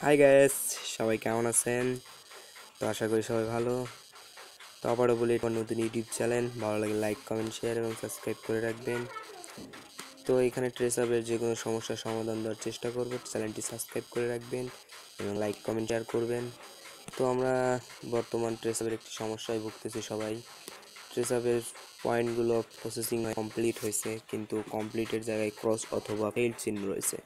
Hi guys, সবাই কেমন আছেন? তো আশা করি সবাই ভালো। তো আবারও বলি, আমার নতুন ইউটিউব চ্যানেল, ভালো লাগে লাইক কমেন্ট শেয়ার এবং সাবস্ক্রাইব করে রাখবেন। তো এখানে ট্রেসআপের যে কোনো সমস্যার সমাধান দেওয়ার চেষ্টা করব। চ্যানেলটি সাবস্ক্রাইব করে রাখবেন এবং লাইক কমেন্ট শেয়ার করবেন। তো আমরা বর্তমান ট্রেসআপের একটি সমস্যায় ভুগতেছি সবাই। ট্রেসআপের পয়েন্টগুলো প্রসেসিং কমপ্লিট হয়েছে, কিন্তু কমপ্লিটের জায়গায় ক্রস অথবা ফেইল্ড চিহ্ন রয়েছে,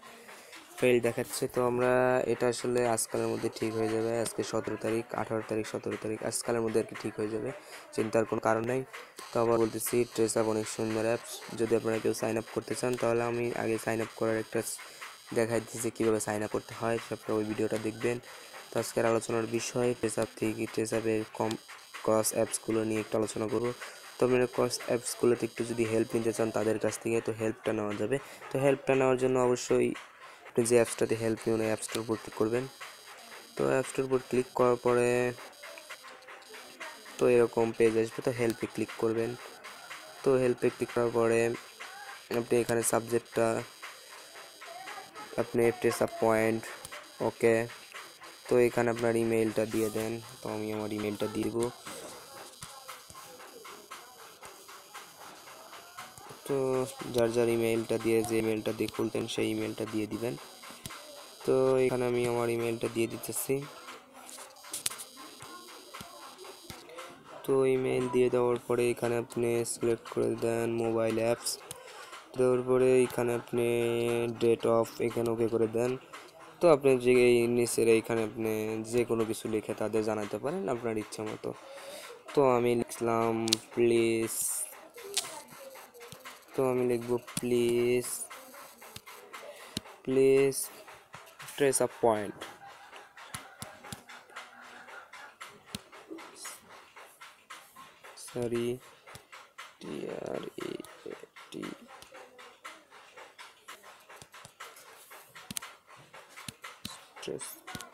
ফেল দেখাচ্ছে। তো আমরা এটা আসলে আজকালের মধ্যে ঠিক হয়ে যাবে। আজকে 17 তারিখ, 18 তারিখ, 17 তারিখ, আজকালের মধ্যে আর কি ঠিক হয়ে যাবে, চিন্তার কোনো কারণ নেই। তো আবার বলতেছি, ট্রেসআপ অনেক সুন্দর অ্যাপস। যদি আপনারা কেউ সাইন আপ করতে চান, তাহলে আমি আগে সাইন আপ করার একটা দেখাই দিচ্ছি কীভাবে সাইন আপ করতে হয়, আপনারা ওই ভিডিওটা দেখবেন। তো আজকের আলোচনার বিষয় ট্রেসআপ থেকে ট্রেসআপের ক্রস অ্যাপসগুলো নিয়ে একটু আলোচনা করব। তো আপনারা ক্রস অ্যাপসগুলোতে একটু যদি হেল্প নিতে চান তাদের কাছ থেকে, তো হেল্পটা নেওয়া যাবে। তো হেল্পটা নেওয়ার জন্য অবশ্যই আপনি যে অ্যাপসটাতে হেল্প নিন ওই অ্যাপসটার উপর ক্লিক করবেন। তো অ্যাপসটার উপর ক্লিক করার পরে তো এরকম পেজ আসবে। তো হেল্পে ক্লিক করবেন। তো হেল্পে ক্লিক করার পরে আপনি এখানে সাবজেক্টটা আপনি ট্রেসআপ পয়েন্ট, ওকে। তো এখানে আপনার ইমেইলটা দিয়ে দেন। তো আমি আমার ইমেইলটা দিয়ে দেবো। তো যার যার ইমেইলটা দিয়ে, যে ইমেইলটা দিয়ে খুলতেন সেই ইমেইলটা দিয়ে দিবেন। তো এখানে আমি আমার ইমেইলটা দিয়ে দিতেছি। তো ইমেইল দিয়ে দেওয়ার পরে এখানে আপনি সিলেক্ট করে দেন মোবাইল অ্যাপস। দেওয়ার পরে এখানে আপনি ডেট অফ এখানে ওকে করে দেন। তো আপনি যে নিচের এইখানে আপনি যে কোনো কিছু লিখে তাদের জানাতে পারেন আপনার ইচ্ছা মতো। তো আমি লিখলাম প্লিজ। তো আমি লিখব please please trace up point, sorry, TREAT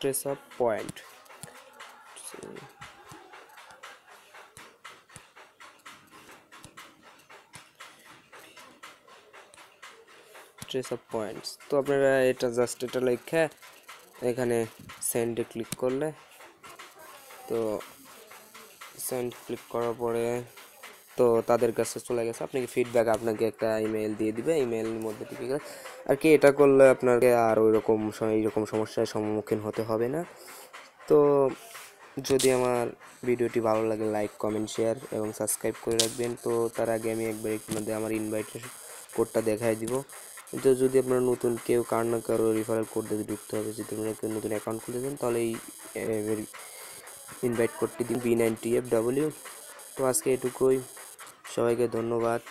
trace up point. Trace up points. তো আপনারা এটা জাস্ট এটা লিখে এখানে সেন্ডে ক্লিক করলে, তো সেন্ড ক্লিক করার পরে তো তাদের কাছে চলে গেছে। আপনাকে ফিডব্যাক আপনাকে একটা ইমেল দিয়ে দিবে, ইমেলের মধ্যে ঠিক আছে আর কি। এটা করলে আপনাকে আর এইরকম সমস্যার সম্মুখীন হতে হবে না। তো যদি আমার ভিডিওটি ভালো লাগে লাইক কমেন্ট শেয়ার এবং সাবস্ক্রাইব করে রাখবেন। তো তার আগে আমি একবার আপনাদের আমার ইনভাইটেশন কোডটা দেখাই দিব। তো যদি আপনারা নতুন কেউ কার না কারো রিফারেল কোড দিয়ে ঢুকতে হবে, যদি আপনারা কেউ নতুন অ্যাকাউন্ট খুলে দেন তাহলে এই ইনভাইট কোডটি দিন B90FW। তো আজকে এটুকুই, সবাইকে ধন্যবাদ।